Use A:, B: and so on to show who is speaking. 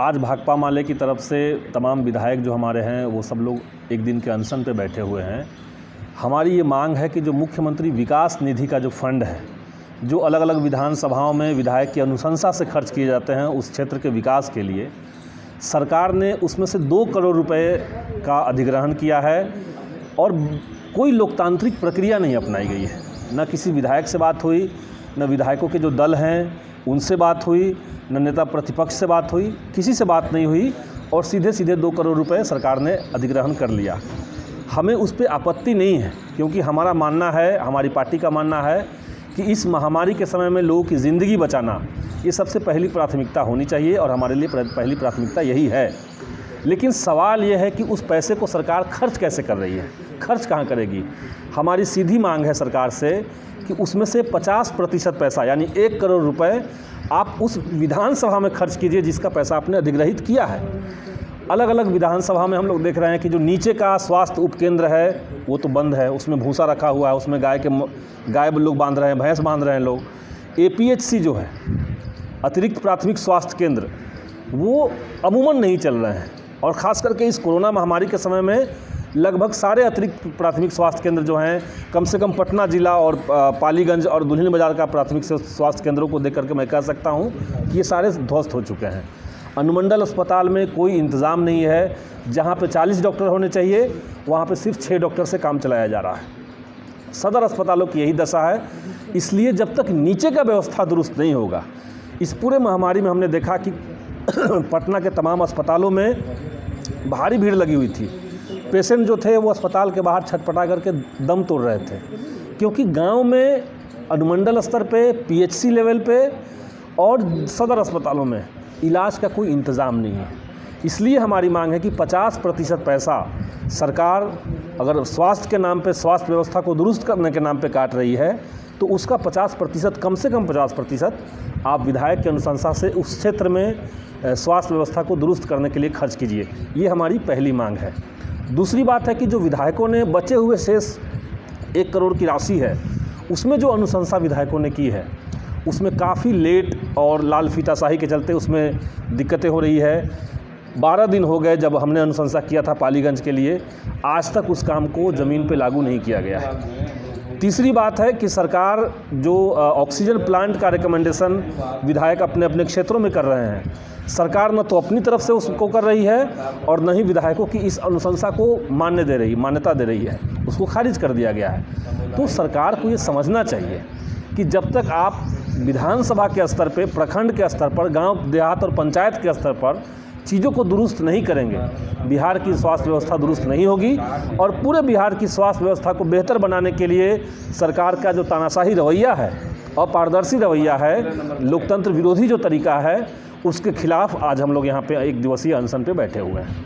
A: आज भाकपा माले की तरफ से तमाम विधायक जो हमारे हैं वो सब लोग एक दिन के अनशन पे बैठे हुए हैं। हमारी ये मांग है कि जो मुख्यमंत्री विकास निधि का जो फंड है, जो अलग अलग विधानसभाओं में विधायक की अनुशंसा से खर्च किए जाते हैं उस क्षेत्र के विकास के लिए, सरकार ने उसमें से 2 करोड़ रुपए का अधिग्रहण किया है और कोई लोकतांत्रिक प्रक्रिया नहीं अपनाई गई है। न किसी विधायक से बात हुई, न विधायकों के जो दल हैं उनसे बात हुई, न नेता प्रतिपक्ष से बात हुई, किसी से बात नहीं हुई और सीधे सीधे 2 करोड़ रुपए सरकार ने अधिग्रहण कर लिया। हमें उस पर आपत्ति नहीं है, क्योंकि हमारा मानना है, हमारी पार्टी का मानना है कि इस महामारी के समय में लोगों की ज़िंदगी बचाना ये सबसे पहली प्राथमिकता होनी चाहिए और हमारे लिए पहली प्राथमिकता यही है। लेकिन सवाल ये है कि उस पैसे को सरकार खर्च कैसे कर रही है, खर्च कहाँ करेगी। हमारी सीधी मांग है सरकार से कि उसमें से 50% पैसा यानी 1 करोड़ रुपए आप उस विधानसभा में खर्च कीजिए जिसका पैसा आपने अधिग्रहित किया है। अलग अलग विधानसभा में हम लोग देख रहे हैं कि जो नीचे का स्वास्थ्य उपकेंद्र है वो तो बंद है, उसमें भूसा रखा हुआ है, उसमें गाय लोग बांध रहे हैं, भैंस बांध रहे हैं लोग। APHC जो है, अतिरिक्त प्राथमिक स्वास्थ्य केंद्र, वो अमूमन नहीं चल रहे हैं और ख़ास करके इस कोरोना महामारी के समय में लगभग सारे अतिरिक्त प्राथमिक स्वास्थ्य केंद्र जो हैं, कम से कम पटना जिला और पालीगंज और दुल्हिन बाज़ार का प्राथमिक स्वास्थ्य केंद्रों को देख करके मैं कह सकता हूं कि ये सारे ध्वस्त हो चुके हैं। अनुमंडल अस्पताल में कोई इंतज़ाम नहीं है, जहां पे 40 डॉक्टर होने चाहिए वहां पे सिर्फ 6 डॉक्टर से काम चलाया जा रहा है। सदर अस्पतालों की यही दशा है। इसलिए जब तक नीचे का व्यवस्था दुरुस्त नहीं होगा, इस पूरे महामारी में हमने देखा कि पटना के तमाम अस्पतालों में भारी भीड़ लगी हुई थी। पेशेंट जो थे वो अस्पताल के बाहर छटपटा करके दम तोड़ रहे थे, क्योंकि गांव में अनुमंडल स्तर पे, PHC लेवल पे और सदर अस्पतालों में इलाज का कोई इंतज़ाम नहीं है। इसलिए हमारी मांग है कि 50% पैसा सरकार अगर स्वास्थ्य के नाम पे, स्वास्थ्य व्यवस्था को दुरुस्त करने के नाम पे काट रही है तो उसका 50%, कम से कम 50% आप विधायक की अनुशंसा से उस क्षेत्र में स्वास्थ्य व्यवस्था को दुरुस्त करने के लिए खर्च कीजिए। ये हमारी पहली मांग है। दूसरी बात है कि जो विधायकों ने बचे हुए शेष 1 करोड़ की राशि है, उसमें जो अनुशंसा विधायकों ने की है उसमें काफ़ी लेट और लाल फीताशाही के चलते उसमें दिक्कतें हो रही है। 12 दिन हो गए जब हमने अनुशंसा किया था पालीगंज के लिए, आज तक उस काम को ज़मीन पे लागू नहीं किया गया है। तीसरी बात है कि सरकार जो ऑक्सीजन प्लांट का रिकमेंडेशन विधायक अपने अपने क्षेत्रों में कर रहे हैं, सरकार न तो अपनी तरफ से उसको कर रही है और न ही विधायकों की इस अनुशंसा को मान्यता दे रही है, उसको खारिज कर दिया गया है। तो सरकार को ये समझना चाहिए कि जब तक आप विधानसभा के स्तर पे, प्रखंड के स्तर पर, गांव देहात और पंचायत के स्तर पर चीज़ों को दुरुस्त नहीं करेंगे, बिहार की स्वास्थ्य व्यवस्था दुरुस्त नहीं होगी। और पूरे बिहार की स्वास्थ्य व्यवस्था को बेहतर बनाने के लिए सरकार का जो तानाशाही रवैया है, अपारदर्शी रवैया है, लोकतंत्र विरोधी जो तरीका है, उसके खिलाफ आज हम लोग यहाँ पे 1 दिवसीय अनशन पे बैठे हुए हैं।